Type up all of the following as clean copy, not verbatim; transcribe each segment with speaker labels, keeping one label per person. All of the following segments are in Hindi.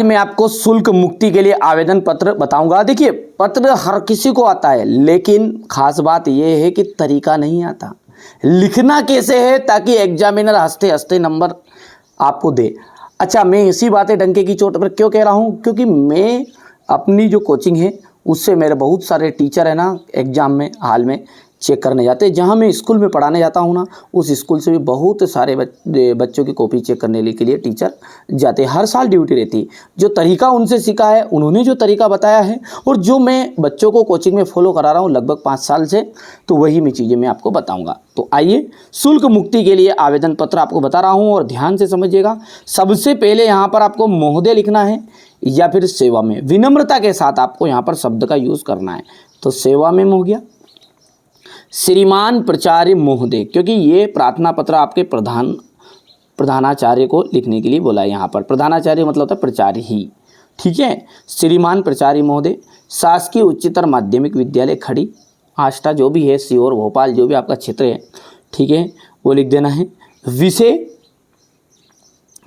Speaker 1: मैं आपको शुल्क मुक्ति के लिए आवेदन पत्र बताऊंगा। देखिए, पत्र हर किसी को आता है, लेकिन खास बात यह है कि तरीका नहीं आता। लिखना कैसे है ताकि एग्जामिनर हंसते हंसते नंबर आपको दे। अच्छा, मैं इसी बातें डंके की चोट पर क्यों कह रहा हूं? क्योंकि मैं अपनी जो कोचिंग है उससे मेरे बहुत सारे टीचर है ना, एग्जाम में हाल में चेक करने जाते हैं। जहाँ मैं स्कूल में पढ़ाने जाता हूँ ना, उस स्कूल से भी बहुत सारे बच्चों की कॉपी चेक करने के लिए टीचर जाते हैं। हर साल ड्यूटी रहती है। जो तरीका उनसे सीखा है, उन्होंने जो तरीका बताया है, और जो मैं बच्चों को कोचिंग में फॉलो करा रहा हूँ लगभग 5 साल से, तो वही मैं चीज़ें मैं आपको बताऊँगा। तो आइए, शुल्क मुक्ति के लिए आवेदन पत्र आपको बता रहा हूँ और ध्यान से समझिएगा। सबसे पहले यहाँ पर आपको महोदय लिखना है या फिर सेवा में। विनम्रता के साथ आपको यहाँ पर शब्द का यूज़ करना है। तो सेवा में हो गया, श्रीमान प्राचार्य महोदय, क्योंकि ये प्रार्थना पत्र आपके प्रधानाचार्य को लिखने के लिए बोला है। यहाँ पर प्रधानाचार्य मतलब होता है प्राचार्य ही, ठीक है। श्रीमान प्राचार्य महोदय, शासकीय उच्चतर माध्यमिक विद्यालय खड़ी, आष्टा जो भी है, सीहोर, भोपाल, जो भी आपका क्षेत्र है, ठीक है, वो लिख देना है। विषय,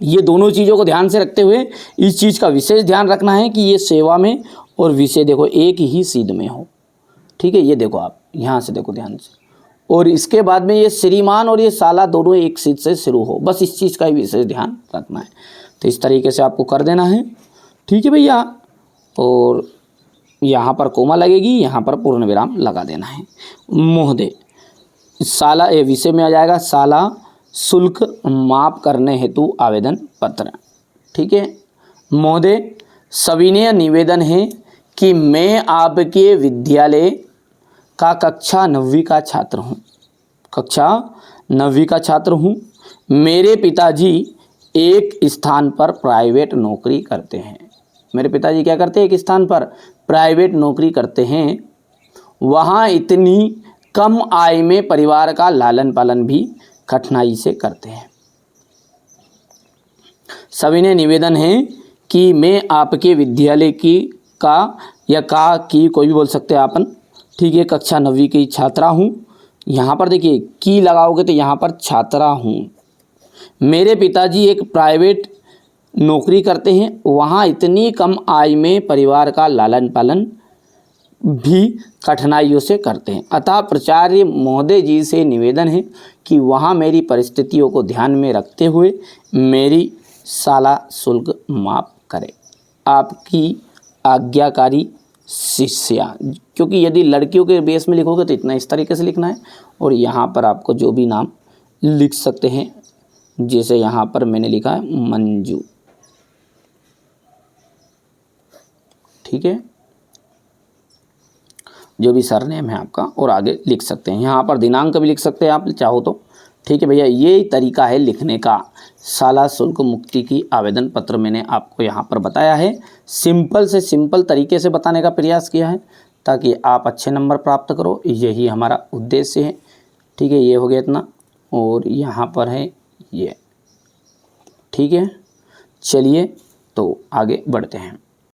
Speaker 1: ये दोनों चीज़ों को ध्यान से रखते हुए इस चीज़ का विशेष ध्यान रखना है कि ये सेवा में और विषय देखो एक ही सीध में हो, ठीक है। ये देखो, आप यहाँ से देखो ध्यान से, और इसके बाद में ये श्रीमान और ये साला दोनों एक सीध से शुरू हो, बस इस चीज़ का ही विशेष ध्यान रखना है। तो इस तरीके से आपको कर देना है, ठीक है भैया। और यहाँ पर कोमा लगेगी, यहाँ पर पूर्ण विराम लगा देना है। महोदय, साला ये विषय में आ जाएगा, साला शुल्क माफ करने हेतु आवेदन पत्र, ठीक है। महोदय, सविनय निवेदन है कि मैं आपके विद्यालय का कक्षा 9वीं का छात्र हूँ, कक्षा 9वीं का छात्र हूँ। मेरे पिताजी एक स्थान पर प्राइवेट नौकरी करते हैं। मेरे पिताजी क्या करते हैं? एक स्थान पर प्राइवेट नौकरी करते हैं। वहाँ इतनी कम आय में परिवार का लालन पालन भी कठिनाई से करते हैं। सविनय निवेदन है कि मैं आपके विद्यालय की की कोई भी बोल सकते हैं आपन, ठीक है, कक्षा 9वीं की छात्रा हूँ। यहाँ पर देखिए की लगाओगे तो यहाँ पर छात्रा हूँ। मेरे पिताजी एक प्राइवेट नौकरी करते हैं, वहाँ इतनी कम आय में परिवार का लालन पालन भी कठिनाइयों से करते हैं। अतः प्राचार्य महोदय जी से निवेदन है कि वहाँ मेरी परिस्थितियों को ध्यान में रखते हुए मेरी साला शुल्क माफ करें। आपकी आज्ञाकारी शिष्या, क्योंकि यदि लड़कियों के बेस में लिखोगे तो इतना इस तरीके से लिखना है, और यहाँ पर आपको जो भी नाम लिख सकते हैं, जैसे यहाँ पर मैंने लिखा है मंजू, ठीक है, जो भी सरनेम है आपका, और आगे लिख सकते हैं। यहाँ पर दिनांक भी लिख सकते हैं आप चाहो तो, ठीक है भैया। ये तरीका है लिखने का। साला शुल्क मुक्ति की आवेदन पत्र मैंने आपको यहाँ पर बताया है। सिंपल से सिंपल तरीके से बताने का प्रयास किया है ताकि आप अच्छे नंबर प्राप्त करो, यही हमारा उद्देश्य है, ठीक है। ये हो गया इतना, और यहाँ पर है ये, ठीक है। चलिए तो आगे बढ़ते हैं।